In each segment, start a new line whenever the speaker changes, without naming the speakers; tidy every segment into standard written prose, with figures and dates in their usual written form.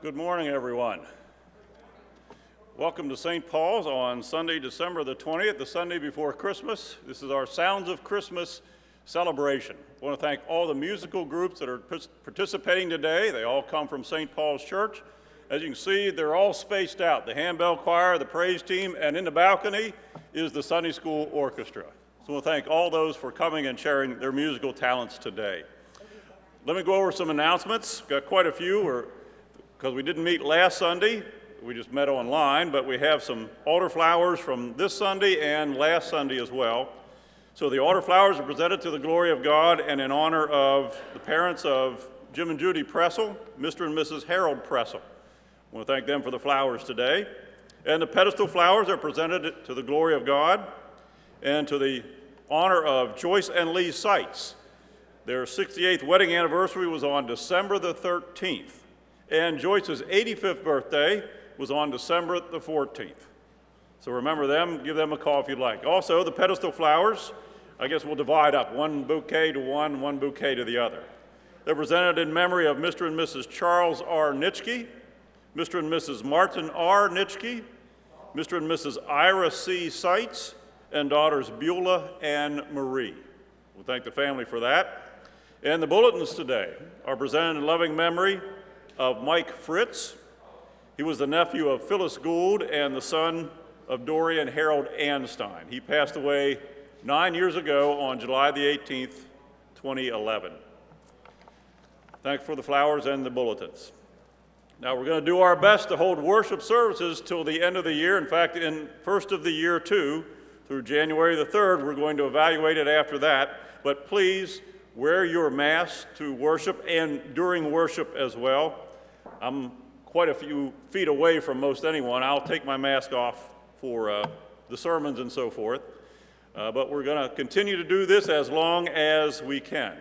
Good morning, everyone. Welcome to St. Paul's on Sunday, December the 20th, the Sunday before Christmas. This is our Sounds of Christmas celebration. I want to thank all the musical groups that are participating today. They all come from St. Paul's Church. As you can see, they're all spaced out. The Handbell Choir, the praise team, and in the balcony is the Sunday School Orchestra. So I want to thank all those for coming and sharing their musical talents today. Let me go over some announcements. Got quite a few, because we didn't meet last Sunday. We just met online, but we have some altar flowers from this Sunday and last Sunday as well. So the altar flowers are presented to the glory of God and in honor of the parents of Jim and Judy Pressel, Mr. and Mrs. Harold Pressel. I want to thank them for the flowers today. And the pedestal flowers are presented to the glory of God and to the honor of Joyce and Lee Seitz. Their 68th wedding anniversary was on December the 13th. And Joyce's 85th birthday was on December the 14th. So remember them, give them a call if you'd like. Also, the pedestal flowers, I guess we'll divide up, one bouquet to one bouquet to the other. They're presented in memory of Mr. and Mrs. Charles R. Nitschke, Mr. and Mrs. Martin R. Nitschke, Mr. and Mrs. Ira C. Seitz, and daughters Beulah and Marie. We'll thank the family for that. And the bulletins today are presented in loving memory of Mike Fritz. He was the nephew of Phyllis Gould and the son of Dory and Harold Anstein. He passed away 9 years ago on July the 18th, 2011. Thanks for the flowers and the bulletins. Now we're going to do our best to hold worship services till the end of the year. In fact, in first of the year too, through January the 3rd, we're going to evaluate it after that. But please wear your mask to worship and during worship as well. I'm quite a few feet away from most anyone. I'll take my mask off for the sermons and so forth. But we're going to continue to do this as long as we can.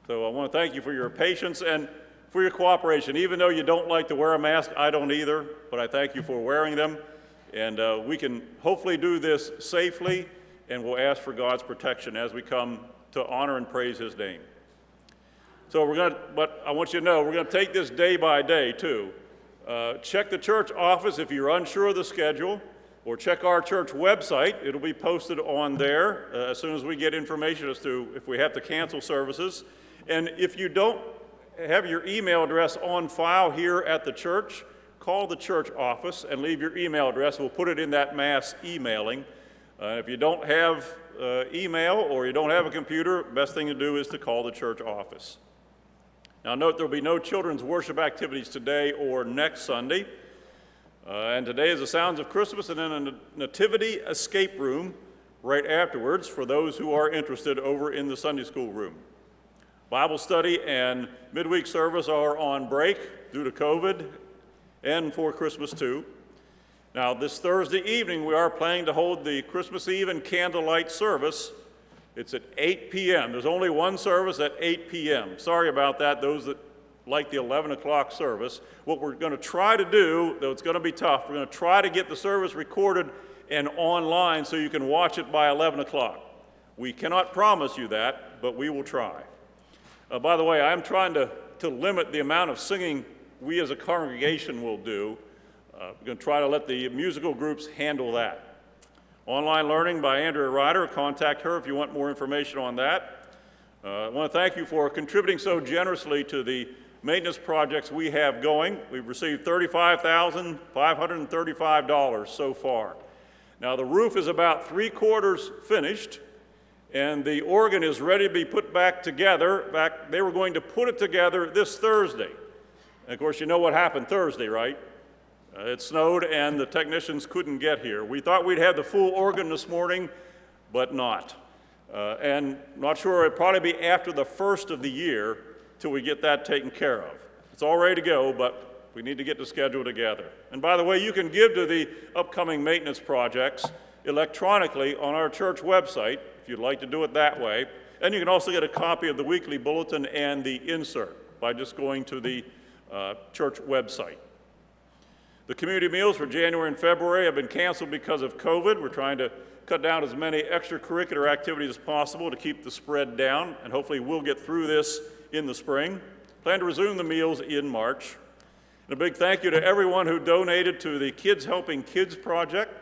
So I want to thank you for your patience and for your cooperation. Even though you don't like to wear a mask, I don't either, but I thank you for wearing them. And we can hopefully do this safely, and we'll ask for God's protection as we come to honor and praise his name. So but I want you to know, we're going to take this day by day too. Check the church office if you're unsure of the schedule, or check our church website. It'll be posted on there as soon as we get information as to if we have to cancel services. And if you don't have your email address on file here at the church, call the church office and leave your email address. We'll put it in that mass emailing. If you don't have email or you don't have a computer, best thing to do is to call the church office. Now note there will be no children's worship activities today or next Sunday. And today is the Sounds of Christmas and then a Nativity escape room right afterwards for those who are interested over in the Sunday school room. Bible study and midweek service are on break due to COVID and for Christmas too. Now this Thursday evening we are planning to hold the Christmas Eve and candlelight service. It's at 8 p.m. There's only one service at 8 p.m. Sorry about that, those that like the 11 o'clock service. What we're going to try to do, though it's going to be tough, we're going to try to get the service recorded and online so you can watch it by 11 o'clock. We cannot promise you that, but we will try. By the way, I'm trying to limit the amount of singing we as a congregation will do. We're going to try to let the musical groups handle that. Online learning by Andrea Ryder. Contact her if you want more information on that. I want to thank you for contributing so generously to the maintenance projects we have going. We've received $35,535 so far. Now the roof is about 3/4 finished, and the organ is ready to be put back together. In fact, they were going to put it together this Thursday. And of course, you know what happened Thursday, right? It snowed and the technicians couldn't get here. We thought we'd have the full organ this morning, but not. And not sure, it'll probably be after the first of the year till we get that taken care of. It's all ready to go, but we need to get the schedule together. And by the way, you can give to the upcoming maintenance projects electronically on our church website, if you'd like to do it that way. And you can also get a copy of the weekly bulletin and the insert by just going to the church website. The community meals for January and February have been canceled because of COVID. We're trying to cut down as many extracurricular activities as possible to keep the spread down, and hopefully we'll get through this in the spring. Plan to resume the meals in March. And a big thank you to everyone who donated to the Kids Helping Kids project.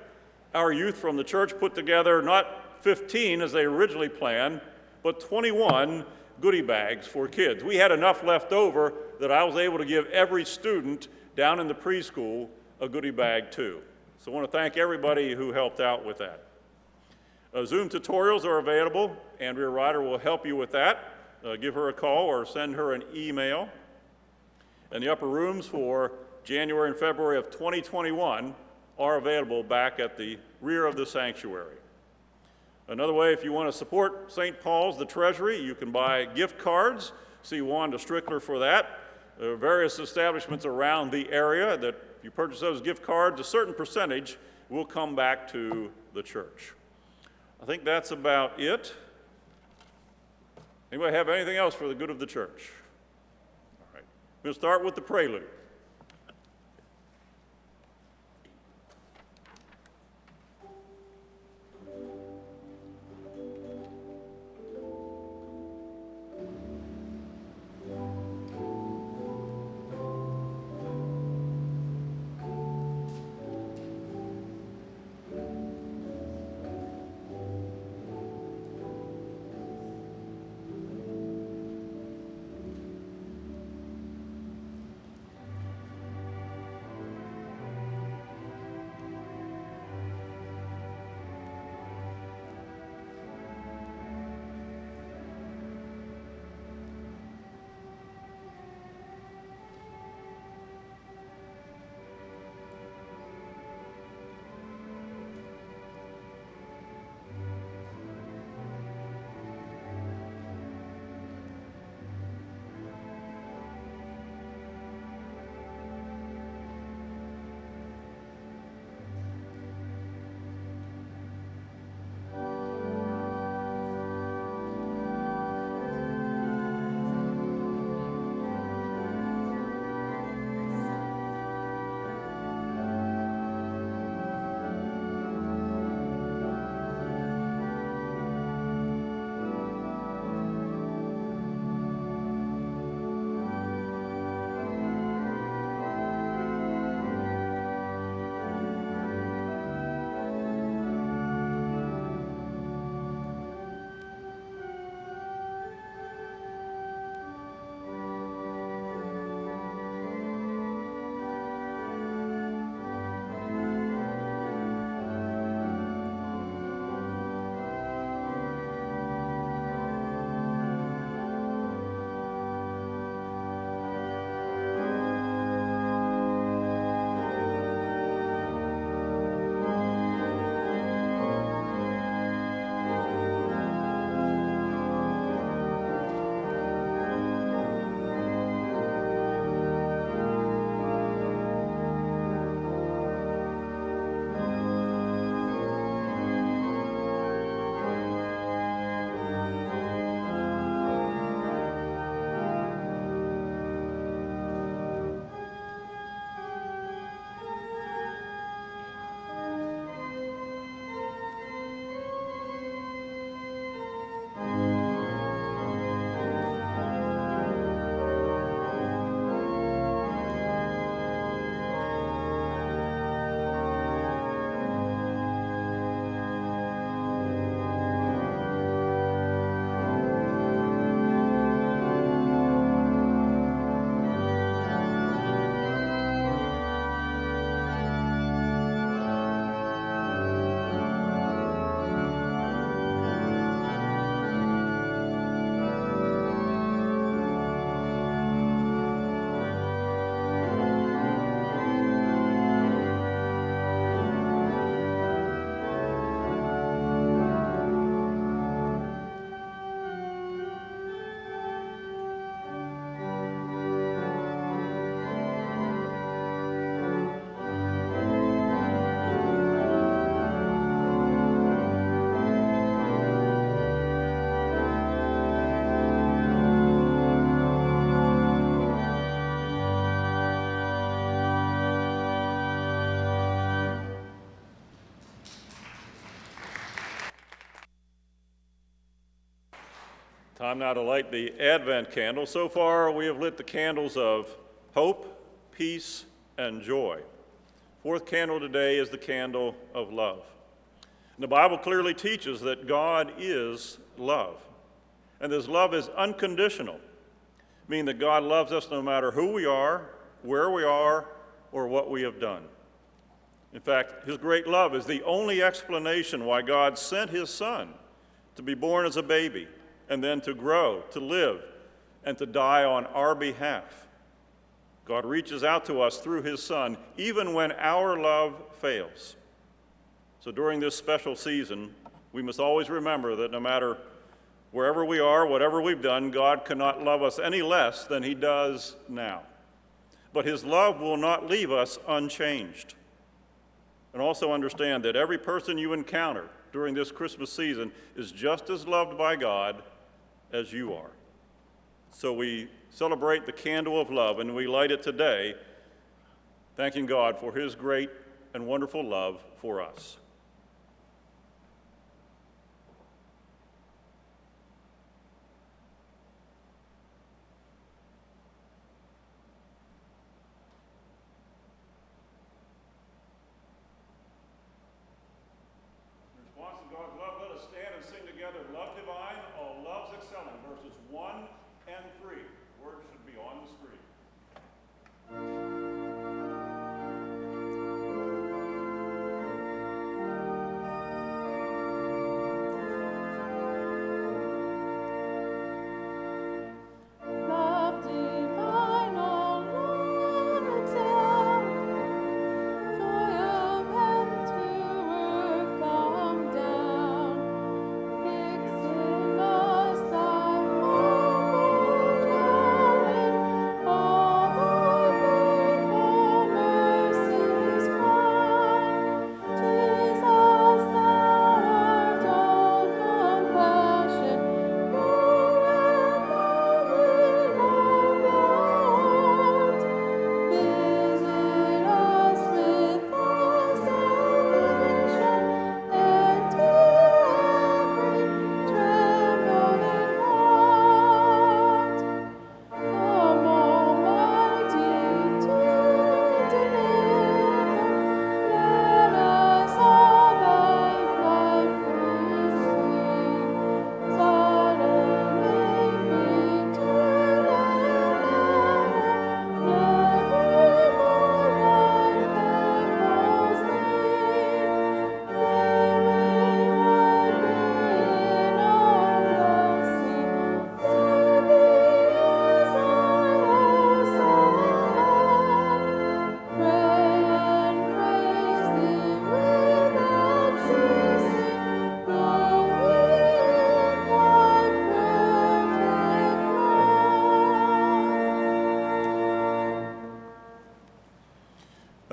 Our youth from the church put together not 15 as they originally planned, but 21 goodie bags for kids. We had enough left over that I was able to give every student down in the preschool a goodie bag too. So I want to thank everybody who helped out with that. Zoom tutorials are available. Andrea Ryder will help you with that. Give her a call or send her an email. And the upper rooms for January and February of 2021 are available back at the rear of the sanctuary. Another way, if you want to support St. Paul's, the Treasury, you can buy gift cards. See Wanda Strickler for that. There are various establishments around the area that if you purchase those gift cards, a certain percentage will come back to the church. I think that's about it. Anybody have anything else for the good of the church? All right. We'll start with the prelude. Time now to light the Advent candle. So far, we have lit the candles of hope, peace, and joy. Fourth candle today is the candle of love. And the Bible clearly teaches that God is love. And this love is unconditional, meaning that God loves us no matter who we are, where we are, or what we have done. In fact, his great love is the only explanation why God sent his Son to be born as a baby and then to grow, to live, and to die on our behalf. God reaches out to us through his Son, even when our love fails. So during this special season, we must always remember that no matter wherever we are, whatever we've done, God cannot love us any less than he does now. But his love will not leave us unchanged. And also understand that every person you encounter during this Christmas season is just as loved by God as you are. So we celebrate the candle of love, and we light it today, thanking God for his great and wonderful love for us.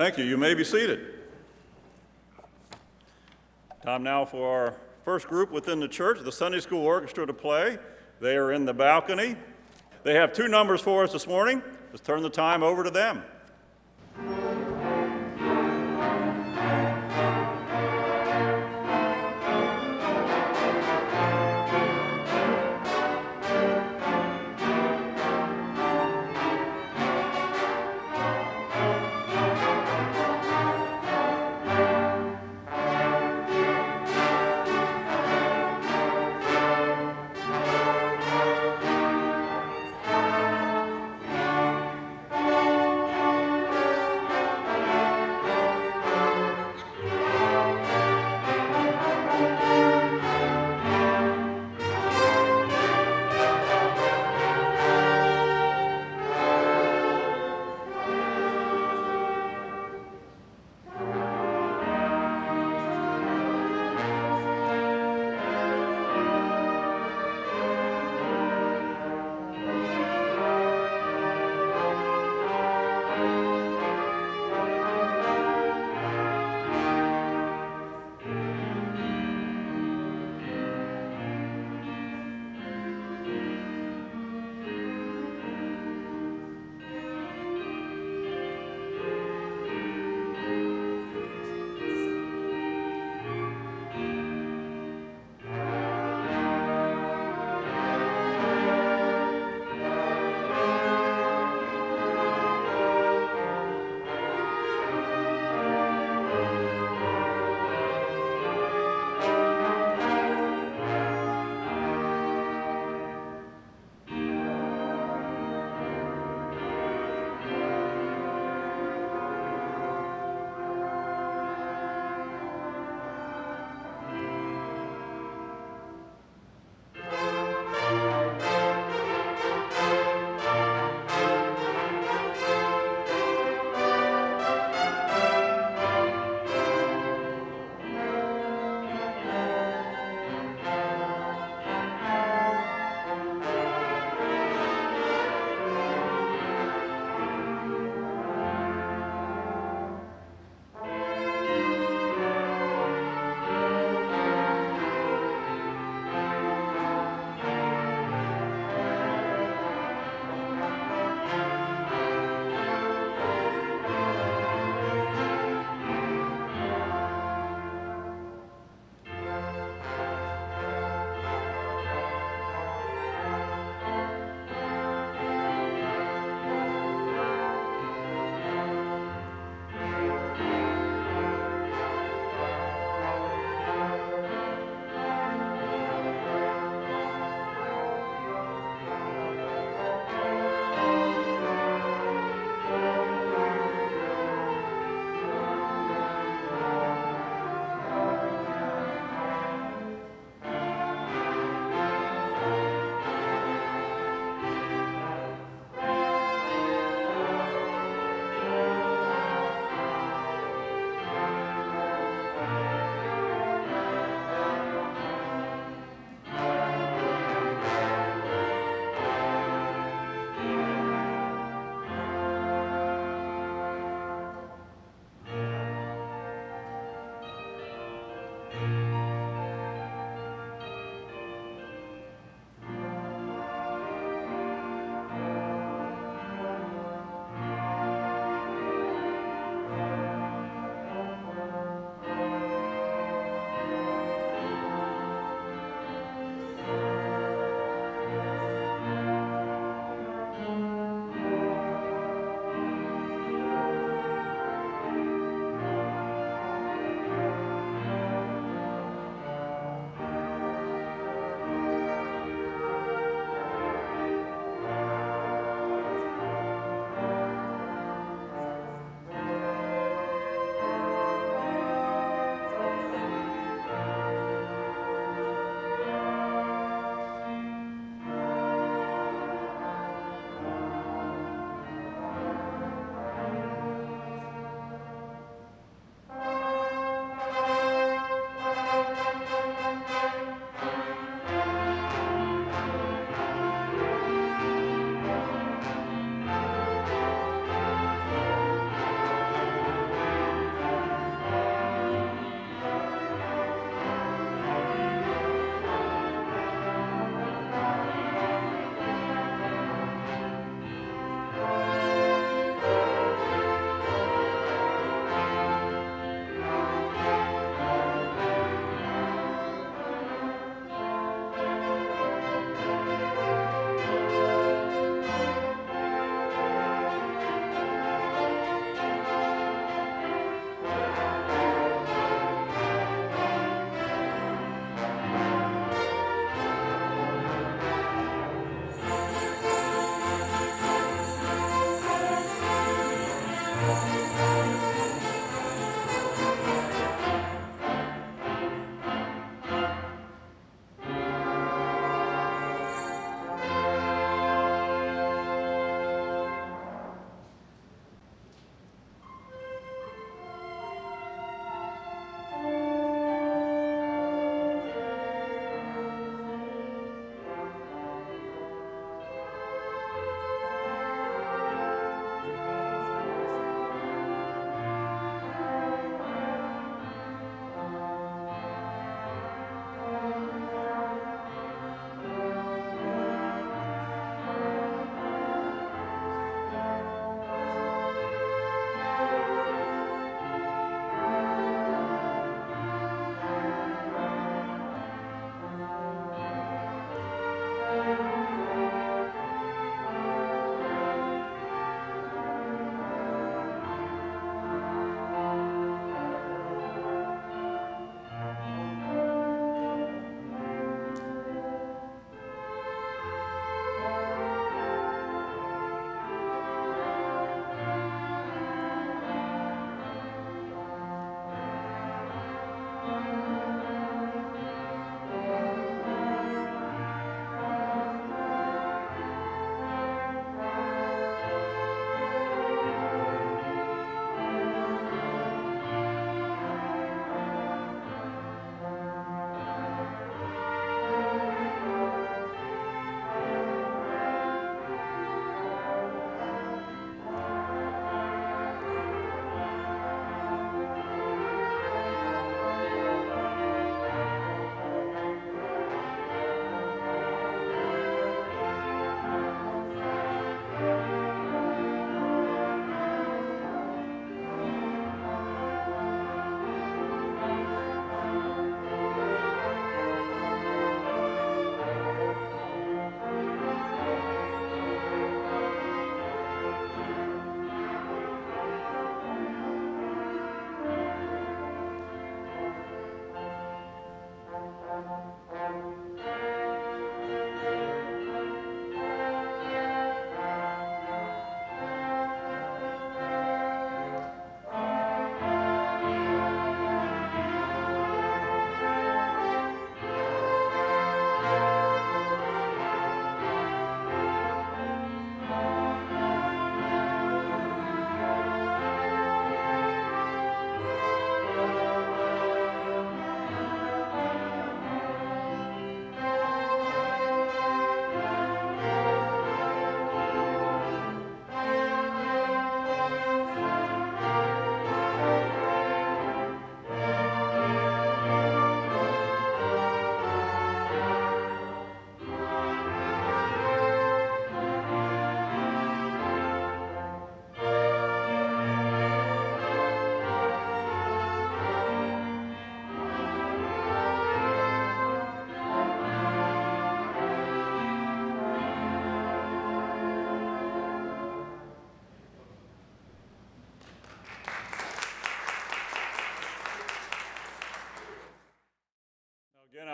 Thank you. You may be seated. Time now for our first group within the church, the Sunday School Orchestra, to play. They are in the balcony. They have two numbers for us this morning. Let's turn the time over to them.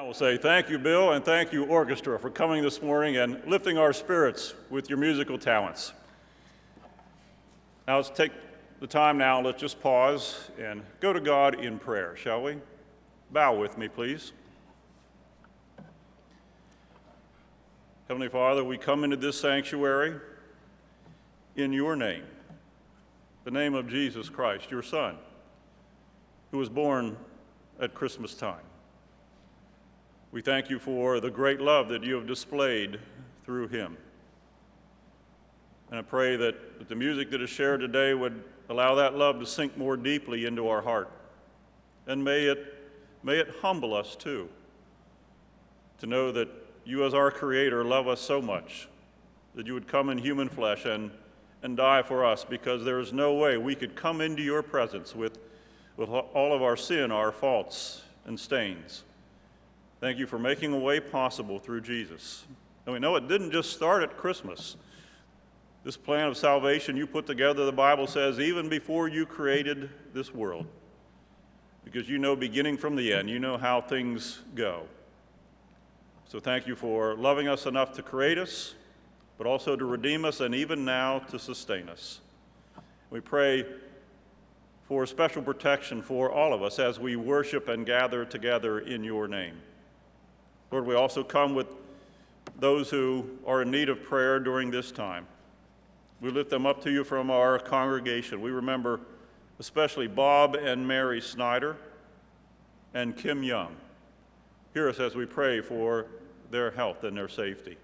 will say thank you, Bill, and thank you, orchestra, for coming this morning and lifting our spirits with your musical talents. Now let's take the time now, let's just pause and go to God in prayer, shall we? Bow with me, please. Heavenly Father, we come into this sanctuary in your name, the name of Jesus Christ, your Son, who was born at Christmas time. We thank you for the great love that you have displayed through him. And I pray that the music that is shared today would allow that love to sink more deeply into our heart. And may it humble us too, to know that you as our Creator love us so much that you would come in human flesh and die for us, because there is no way we could come into your presence with all of our sin, our faults, and stains. Thank you for making a way possible through Jesus. And we know it didn't just start at Christmas. This plan of salvation you put together, the Bible says, even before you created this world. Because you know beginning from the end, you know how things go. So thank you for loving us enough to create us, but also to redeem us, and even now to sustain us. We pray for special protection for all of us as we worship and gather together in your name. Lord, we also come with those who are in need of prayer during this time. We lift them up to you from our congregation. We remember especially Bob and Mary Snyder and Kim Young. Hear us as we pray for their health and their safety.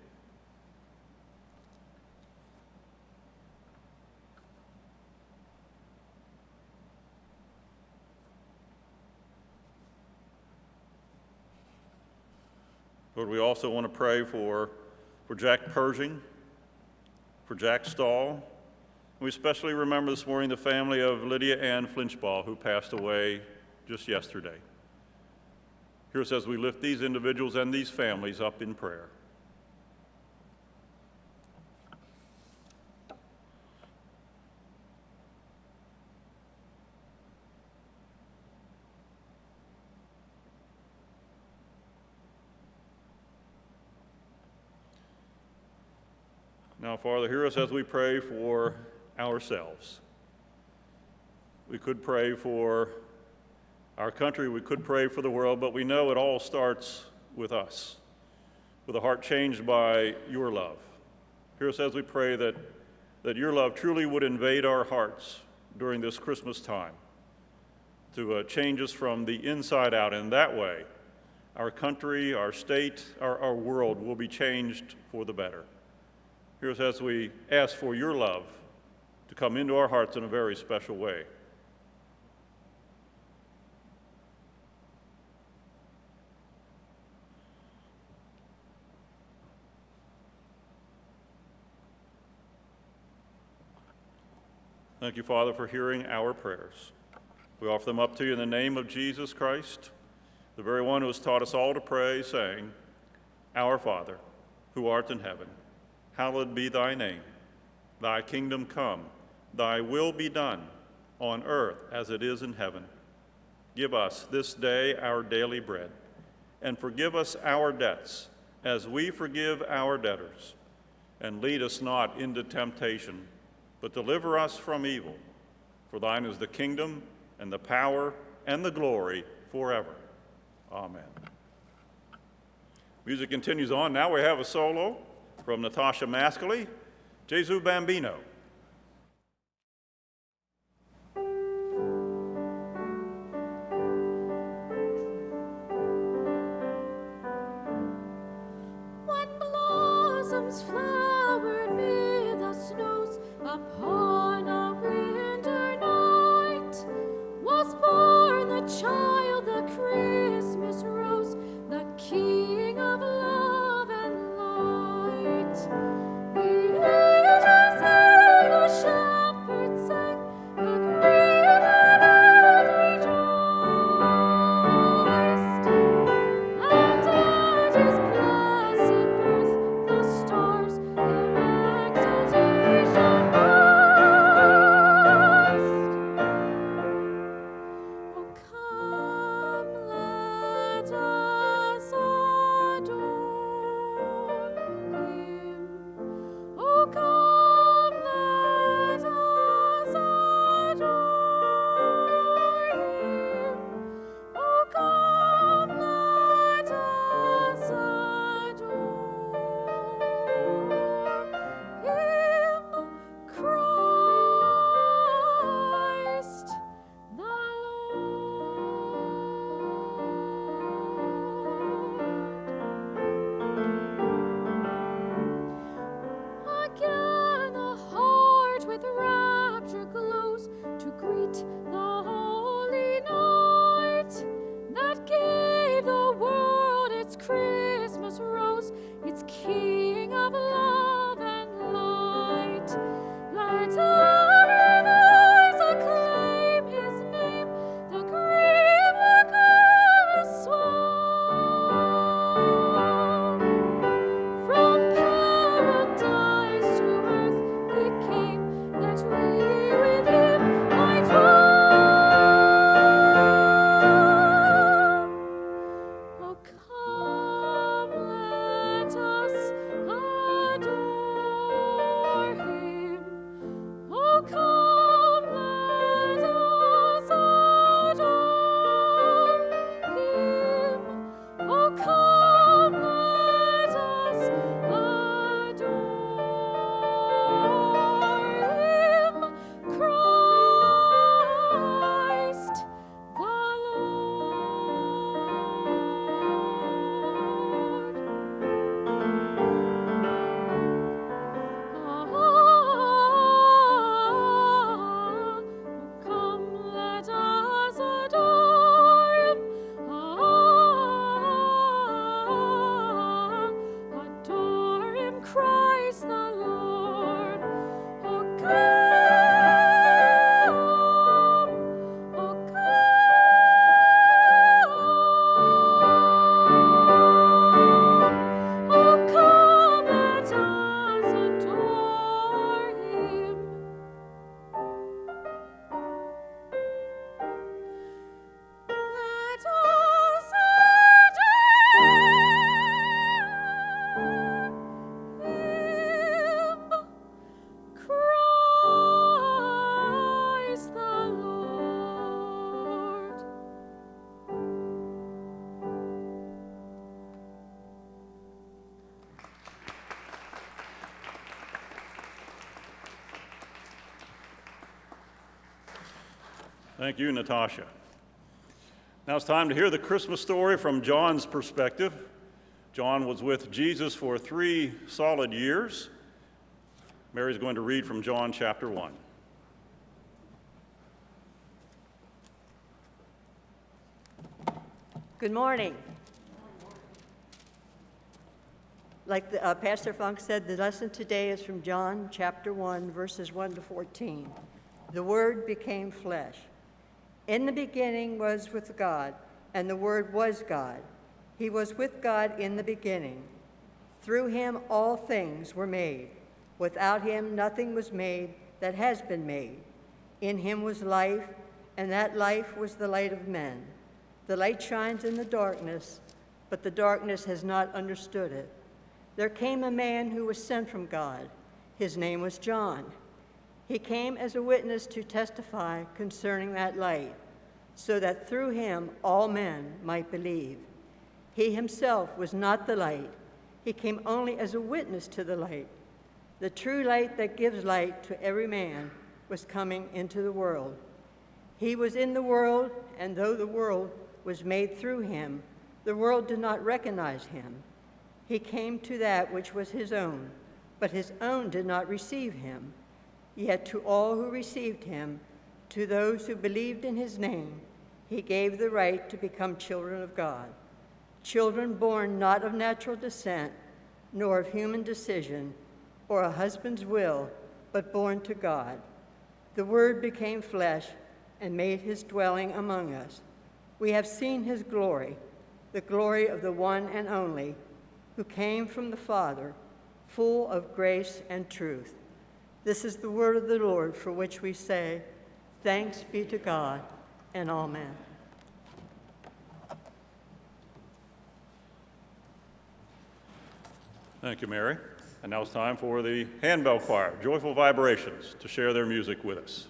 Lord, we also want to pray for Jack Pershing, for Jack Stahl. We especially remember this morning the family of Lydia Ann Flinchball, who passed away just yesterday. Hear us as we lift these individuals and these families up in prayer. Now, Father, hear us as we pray for ourselves. We could pray for our country, we could pray for the world, but we know it all starts with us, with a heart changed by your love. Hear us as we pray that your love truly would invade our hearts during this Christmas time, to change us from the inside out. And that way, our country, our state, our world will be changed for the better. Hear us as we ask for your love to come into our hearts in a very special way. Thank you, Father, for hearing our prayers. We offer them up to you in the name of Jesus Christ, the very one who has taught us all to pray, saying, Our Father, who art in heaven, hallowed be thy name. Thy kingdom come, thy will be done, on earth as it is in heaven. Give us this day our daily bread, and forgive us our debts, as we forgive our debtors. And lead us not into temptation, but deliver us from evil. For thine is the kingdom, and the power, and the glory forever. Amen. Music continues on. Now we have a solo from Natasha Mascali, Gesù Bambino.
When blossoms flowered mid the snows upon a winter night, was born the child, the Christmas rose, the King of love and light. The angels
Thank you, Natasha. Now it's time to hear the Christmas story from John's perspective. John was with Jesus for 3 solid years. Mary's going to read from John chapter 1.
Good morning. Like Pastor Funk said, the lesson today is from John chapter 1, verses 1 to 14. The Word became flesh. In the beginning was with God, and the Word was God. He was with God in the beginning. Through him all things were made. Without him nothing was made that has been made. In him was life, and that life was the light of men. The light shines in the darkness, but the darkness has not understood it. There came a man who was sent from God. His name was John. He came as a witness to testify concerning that light, so that through him all men might believe. He himself was not the light. He came only as a witness to the light. The true light that gives light to every man was coming into the world. He was in the world, and though the world was made through him, the world did not recognize him. He came to that which was his own, but his own did not receive him. Yet to all who received him, to those who believed in his name, he gave the right to become children of God. Children born not of natural descent, nor of human decision, or a husband's will, but born to God. The Word became flesh and made his dwelling among us. We have seen his glory, the glory of the one and only, who came from the Father, full of grace and truth. This is the word of the Lord, for which we say, thanks be to God, and amen.
Thank you, Mary. And now it's time for the Handbell Choir, Joyful Vibrations, to share their music with us.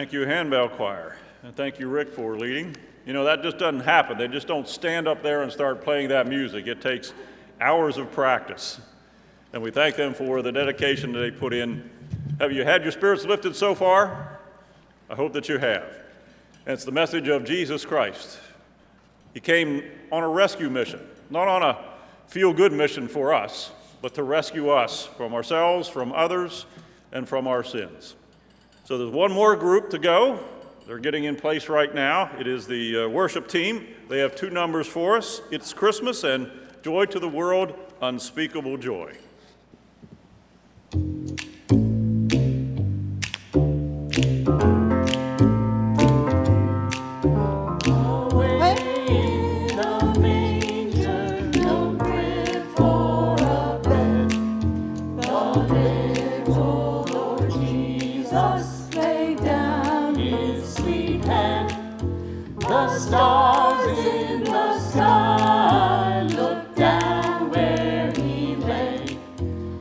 Thank you, Handbell Choir, and thank you, Rick, for leading. You know, that just doesn't happen. They just don't stand up there and start playing that music. It takes hours of practice, and we thank them for the dedication that they put in. Have you had your spirits lifted so far? I hope that you have. And it's the message of Jesus Christ. He came on a rescue mission, not on a feel-good mission for us, but to rescue us from ourselves, from others, and from our sins. So there's one more group to go. They're getting in place right now. It is the worship team. They have 2 numbers for us. It's Christmas and Joy to the World, Unspeakable Joy.
Stars in the sky look down where he lay.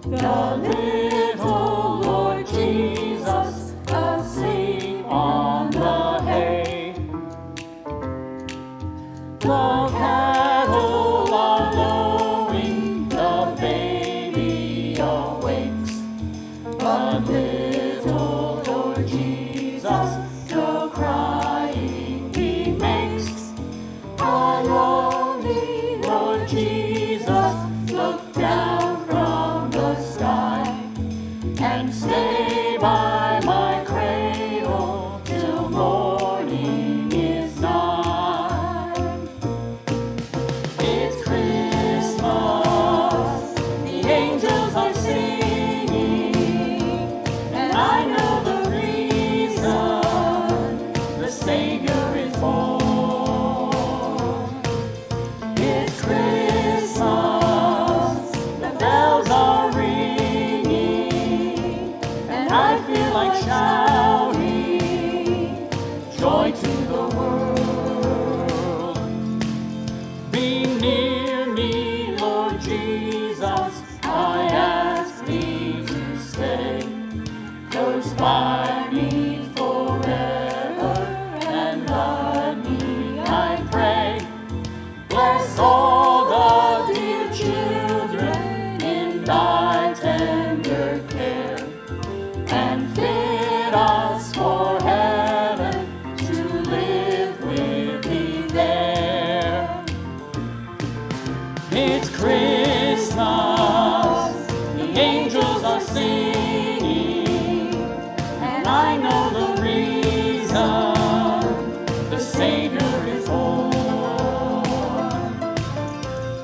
The little Lord Jesus asleep on the hay. The cattle are lowing, the baby awakes. But little Lord Jesus still crying he makes. The lonely Lord Jesus look down from the sky and stay by my cradle till morning is nigh. It's Christmas, the angels are singing, and I know the reason the Savior is born. It's Christmas, the bells are ringing, and I feel like shouting, joy to the world. Be near me, Lord Jesus, I ask thee to stay close by me forever, and love me, I pray. Bless all the dear children in thy tender care, and fit us for heaven to live with thee there. It's Christmas, the angels are singing, and I know the reason the Savior is born.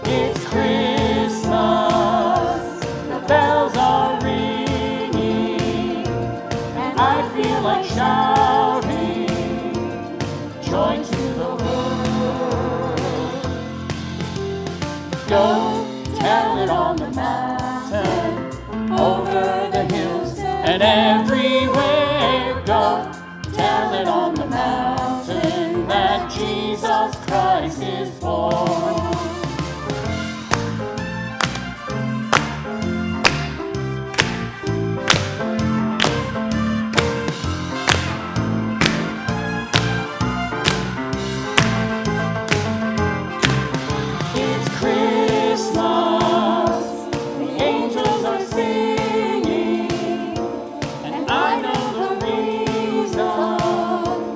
It's Christmas, the bells are ringing, and I feel like shouting, joy to the world. Go tell it on the mountain, over the hills and everywhere. Go tell it on the mountain that Jesus Christ is born. It's Christmas, the angels are singing, and I know the reason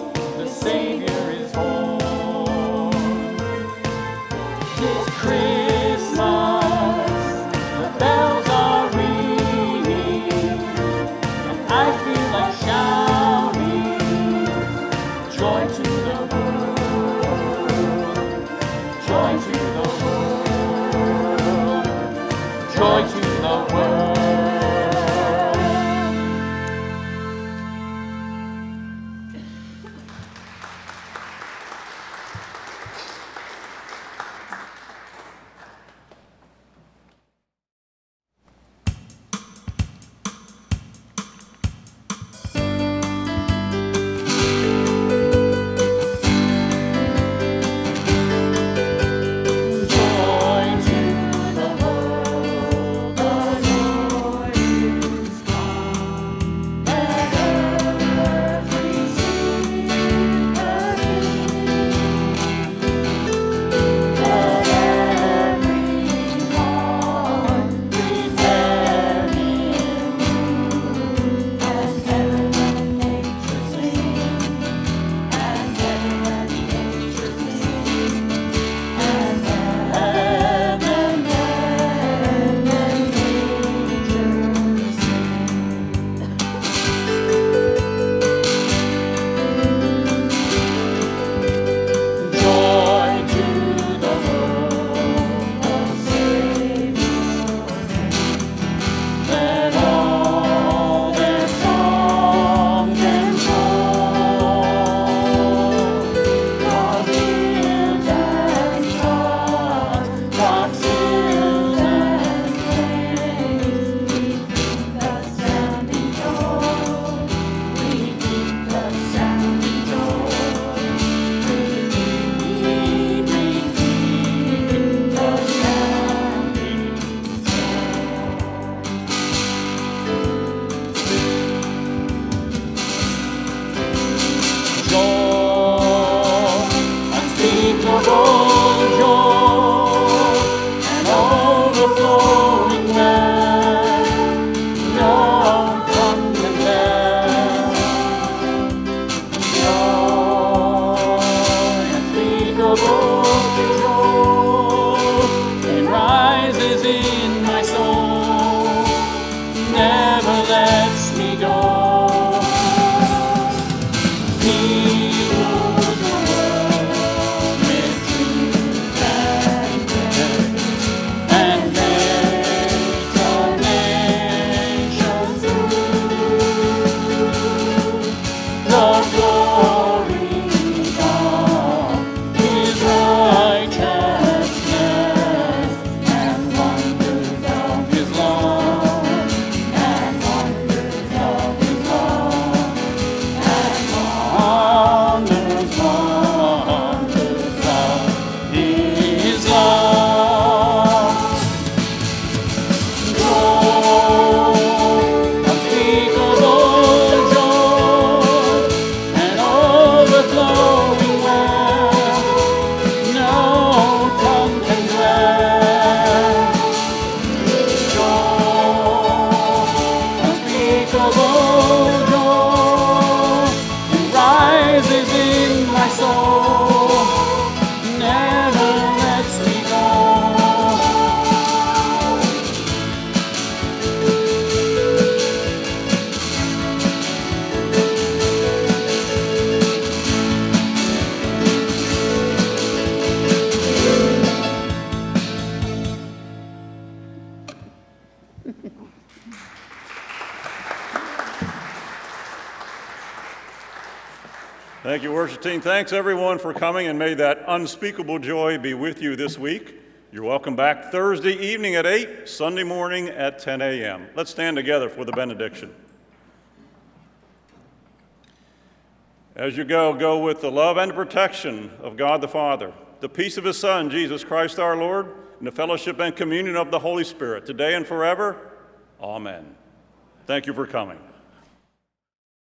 overflowing well, no tongue can tell. Joy unspeakable joy, it rises in my soul, never lets me go. He rules the world with truth and grace, and makes the nations rule. The glories of His righteousness and wonders of His love, and wonders of His love, and wonders of His love. Unspeakable joy and overflowing well, no tongue can tell. Joy, unspeakable joy, it rises in my soul, never lets me go.
Thank you, worship team. Thanks, everyone, for coming, and may that unspeakable joy be with you this week. You're welcome back Thursday evening at 8, Sunday morning at 10 a.m. Let's stand together for the benediction. As you go, go with the love and protection of God the Father, the peace of His Son, Jesus Christ our Lord, and the fellowship and communion of the Holy Spirit, today and forever. Amen. Thank you for coming.